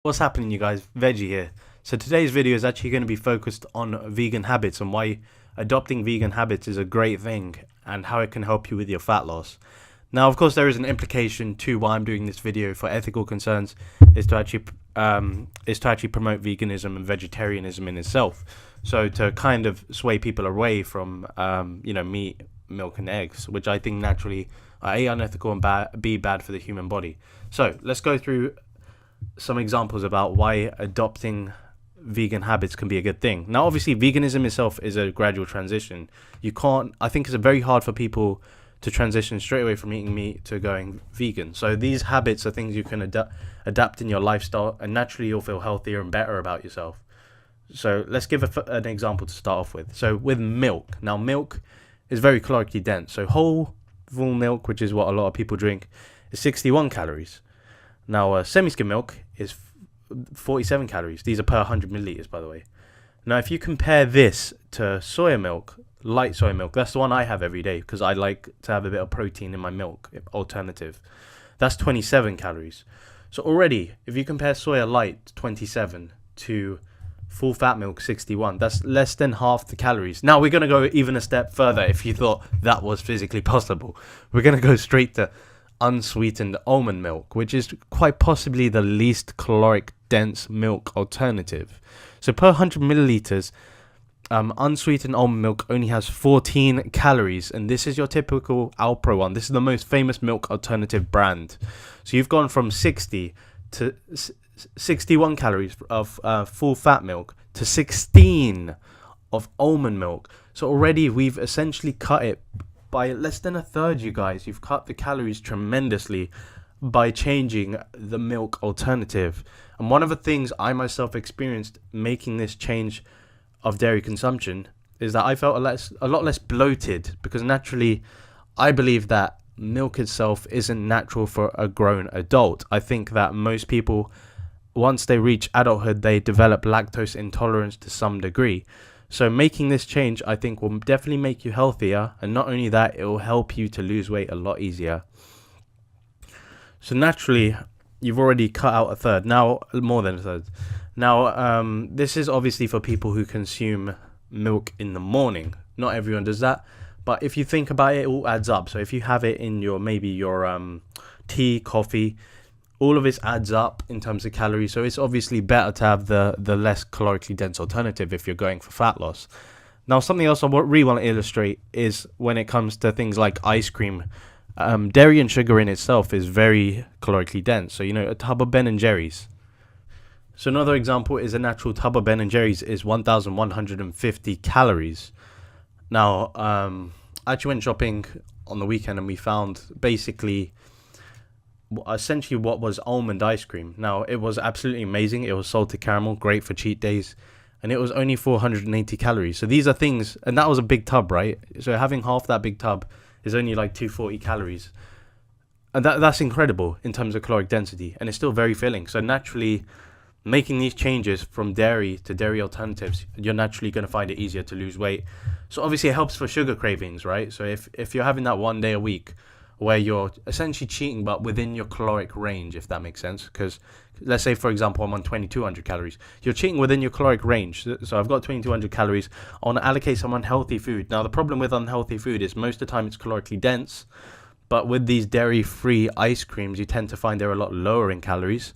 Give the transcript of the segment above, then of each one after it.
What's happening, you guys? Veggie here. So today's video is actually going to be focused on vegan habits and why adopting vegan habits is a great thing and how it can help you with your fat loss. Now, of course, there is an implication to why I'm doing this video for ethical concerns is to actually promote veganism and vegetarianism in itself. So to kind of sway people away from meat, milk, and eggs, which I think naturally are A, unethical, and B, bad for the human body. So let's go through some examples about why adopting vegan habits can be a good thing. Now, obviously, veganism itself is a gradual transition. I think it's very hard for people to transition straight away from eating meat to going vegan. So these habits are things you can adapt in your lifestyle, and naturally you'll feel healthier and better about yourself. So let's give an example to start off with. So with milk. Now, milk is very calorically dense. So whole full milk, which is what a lot of people drink, is 61 calories. Now, semi-skim milk is 47 calories. These are per 100 milliliters, by the way. Now, if you compare this to soya milk, light soya milk, that's the one I have every day because I like to have a bit of protein in my milk alternative. That's 27 calories. So already, if you compare soya light 27 to full fat milk 61, that's less than half the calories. Now, we're going to go even a step further if you thought that was physically possible. We're going to go straight to unsweetened almond milk, which is quite possibly the least caloric dense milk alternative. So per 100 milliliters, unsweetened almond milk only has 14 calories, and this is your typical Alpro one. This is the most famous milk alternative brand. So you've gone from 60 to 61 calories of full fat milk to 16 of almond milk. So already we've essentially cut it by less than a third, you guys. You've cut the calories tremendously by changing the milk alternative. And one of the things I myself experienced making this change of dairy consumption is that I felt a lot less bloated, because naturally I believe that milk itself isn't natural for a grown adult. I think that most people, once they reach adulthood, they develop lactose intolerance to some degree. So making this change, I think, will definitely make you healthier. And not only that, it will help you to lose weight a lot easier. So naturally, you've already cut out a third. Now, more than a third. Now, this is obviously for people who consume milk in the morning. Not everyone does that. But if you think about it, it all adds up. So if you have it in your tea, coffee, all of this adds up in terms of calories. So it's obviously better to have the less calorically dense alternative if you're going for fat loss. Now, something else I really want to illustrate is when it comes to things like ice cream. Dairy and sugar in itself is very calorically dense. So, a tub of Ben and Jerry's. So another example is a natural tub of Ben and Jerry's is 1,150 calories. Now, I actually went shopping on the weekend and we found basically essentially what was almond ice cream. Now, it was absolutely amazing. It was salted caramel, great for cheat days, and it was only 480 calories. So these are things, and that was a big tub, right? So having half that big tub is only like 240 calories, and that's incredible in terms of caloric density, and it's still very filling. So naturally, making these changes from dairy to dairy alternatives, you're naturally going to find it easier to lose weight. So obviously it helps for sugar cravings, right? So if you're having that one day a week where you're essentially cheating but within your caloric range, if that makes sense, because let's say, for example, I'm on 2200 calories, you're cheating within your caloric range. So I've got 2200 calories, I want to allocate some unhealthy food. Now, the problem with unhealthy food is most of the time it's calorically dense, but with these dairy-free ice creams, you tend to find they're a lot lower in calories.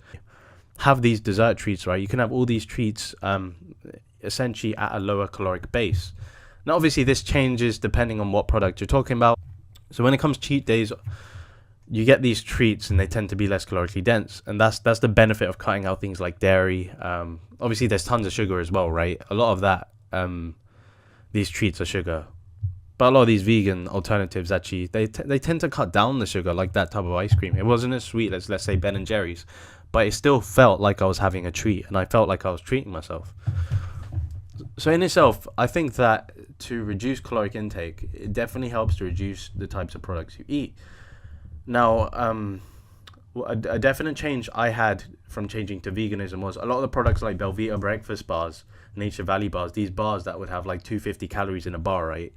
Have these dessert treats, right? You can have all these treats essentially at a lower caloric base. Now, obviously, this changes depending on what product you're talking about. So when it comes to cheat days, you get these treats and they tend to be less calorically dense. And that's the benefit of cutting out things like dairy. Obviously, there's tons of sugar as well, right? A lot of that, these treats are sugar. But a lot of these vegan alternatives, actually, they tend to cut down the sugar, like that tub of ice cream. It wasn't as sweet as, let's say, Ben and Jerry's, but it still felt like I was having a treat, and I felt like I was treating myself. So in itself, I think that to reduce caloric intake, it definitely helps to reduce the types of products you eat. Now, a definite change I had from changing to veganism was a lot of the products like Belvita breakfast bars, Nature Valley bars, these bars that would have like 250 calories in a bar, right?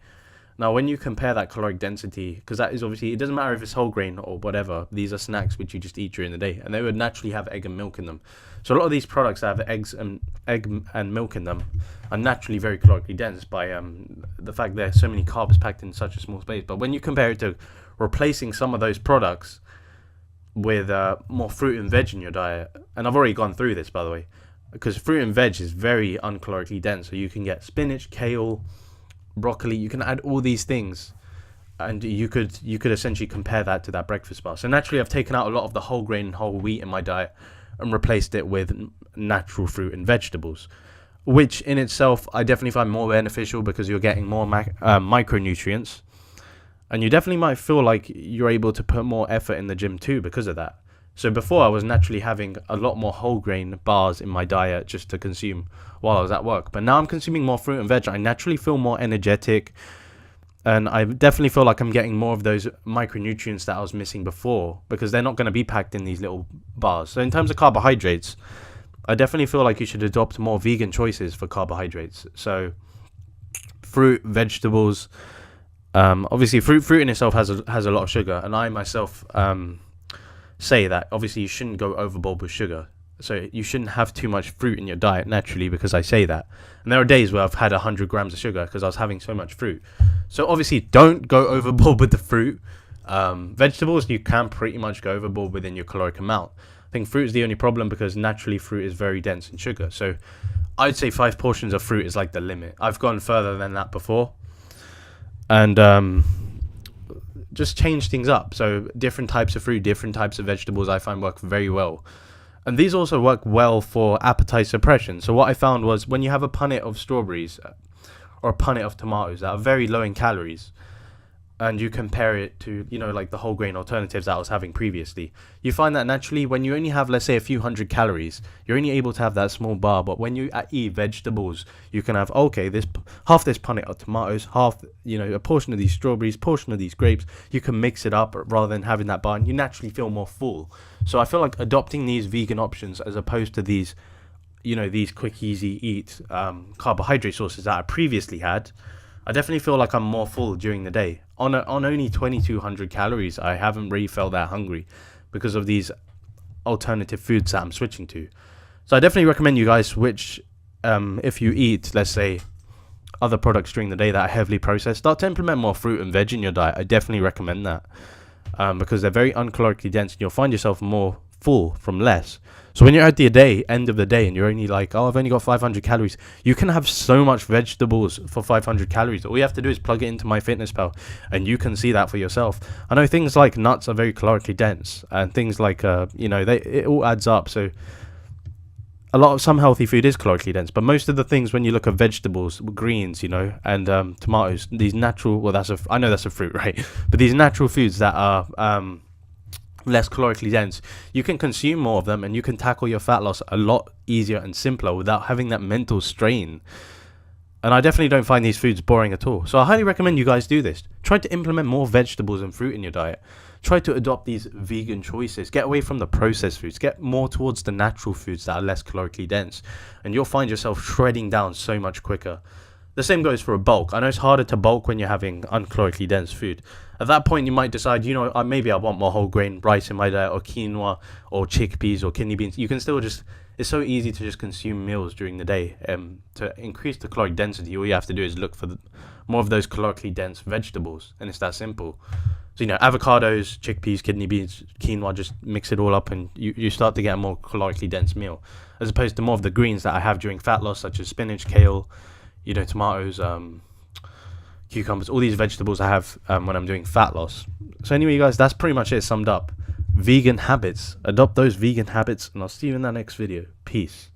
Now, when you compare that caloric density, because that is obviously, it doesn't matter if it's whole grain or whatever, these are snacks which you just eat during the day, and they would naturally have egg and milk in them. So a lot of these products that have egg and milk in them are naturally very calorically dense by the fact there's so many carbs packed in such a small space. But when you compare it to replacing some of those products with more fruit and veg in your diet, and I've already gone through this, by the way, because fruit and veg is very uncalorically dense. So you can get spinach, kale, broccoli, you can add all these things, and you could essentially compare that to that breakfast bar. So naturally I've taken out a lot of the whole grain and whole wheat in my diet and replaced it with natural fruit and vegetables, which in itself I definitely find more beneficial because you're getting more micronutrients, and you definitely might feel like you're able to put more effort in the gym too because of that. So before, I was naturally having a lot more whole grain bars in my diet just to consume while I was at work. But now I'm consuming more fruit and veg. I naturally feel more energetic, and I definitely feel like I'm getting more of those micronutrients that I was missing before, because they're not going to be packed in these little bars. So in terms of carbohydrates, I definitely feel like you should adopt more vegan choices for carbohydrates. So fruit, vegetables, obviously fruit in itself has a lot of sugar, and I myself say that obviously you shouldn't go overboard with sugar. So you shouldn't have too much fruit in your diet naturally, because I say that. And there are days where I've had 100 grams of sugar because I was having so much fruit. So obviously don't go overboard with the fruit. Vegetables, you can pretty much go overboard within your caloric amount. I think fruit is the only problem because naturally fruit is very dense in sugar. So I'd say 5 portions of fruit is like the limit. I've gone further than that before. And just change things up. So different types of fruit, different types of vegetables I find work very well. And these also work well for appetite suppression. So what I found was when you have a punnet of strawberries or a punnet of tomatoes that are very low in calories, and you compare it to, like the whole grain alternatives that I was having previously, you find that naturally when you only have, let's say, a few hundred calories, you're only able to have that small bar. But when you eat vegetables, you can have, half this punnet of tomatoes, half, a portion of these strawberries, portion of these grapes. You can mix it up rather than having that bar, and you naturally feel more full. So I feel like adopting these vegan options as opposed to these, these quick, easy eat carbohydrate sources that I previously had, I definitely feel like I'm more full during the day. On only 2,200 calories, I haven't really felt that hungry because of these alternative foods that I'm switching to. So I definitely recommend you guys switch. If you eat, let's say, other products during the day that are heavily processed, start to implement more fruit and veg in your diet. I definitely recommend that because they're very uncalorically dense, and you'll find yourself more full from less. So when you're at the end of the day and you're only like, I've only got 500 calories, you can have so much vegetables for 500 calories. All you have to do is plug it into MyFitnessPal, and you can see that for yourself. I know things like nuts are very calorically dense, and things like, it all adds up. So some healthy food is calorically dense, but most of the things, when you look at vegetables, greens, and tomatoes, these natural, I know that's a fruit, right? But these natural foods that are less calorically dense, you can consume more of them, and you can tackle your fat loss a lot easier and simpler without having that mental strain. And I definitely don't find these foods boring at all. So I highly recommend you guys do this. Try to implement more vegetables and fruit in your diet. Try to adopt these vegan choices. Get away from the processed foods. Get more towards the natural foods that are less calorically dense, and you'll find yourself shredding down so much quicker. The same goes for a bulk. I know it's harder to bulk when you're having uncalorically dense food. At that point, you might decide, maybe I want more whole grain rice in my diet, or quinoa, or chickpeas, or kidney beans. You can still it's so easy to just consume meals during the day. To increase the caloric density, all you have to do is look for more of those calorically dense vegetables, and it's that simple. So, avocados, chickpeas, kidney beans, quinoa, just mix it all up, and you start to get a more calorically dense meal, as opposed to more of the greens that I have during fat loss, such as spinach, kale, tomatoes, cucumbers, all these vegetables I have when I'm doing fat loss. So anyway, you guys, that's pretty much it summed up. Vegan habits. Adopt those vegan habits, and I'll see you in that next video. Peace.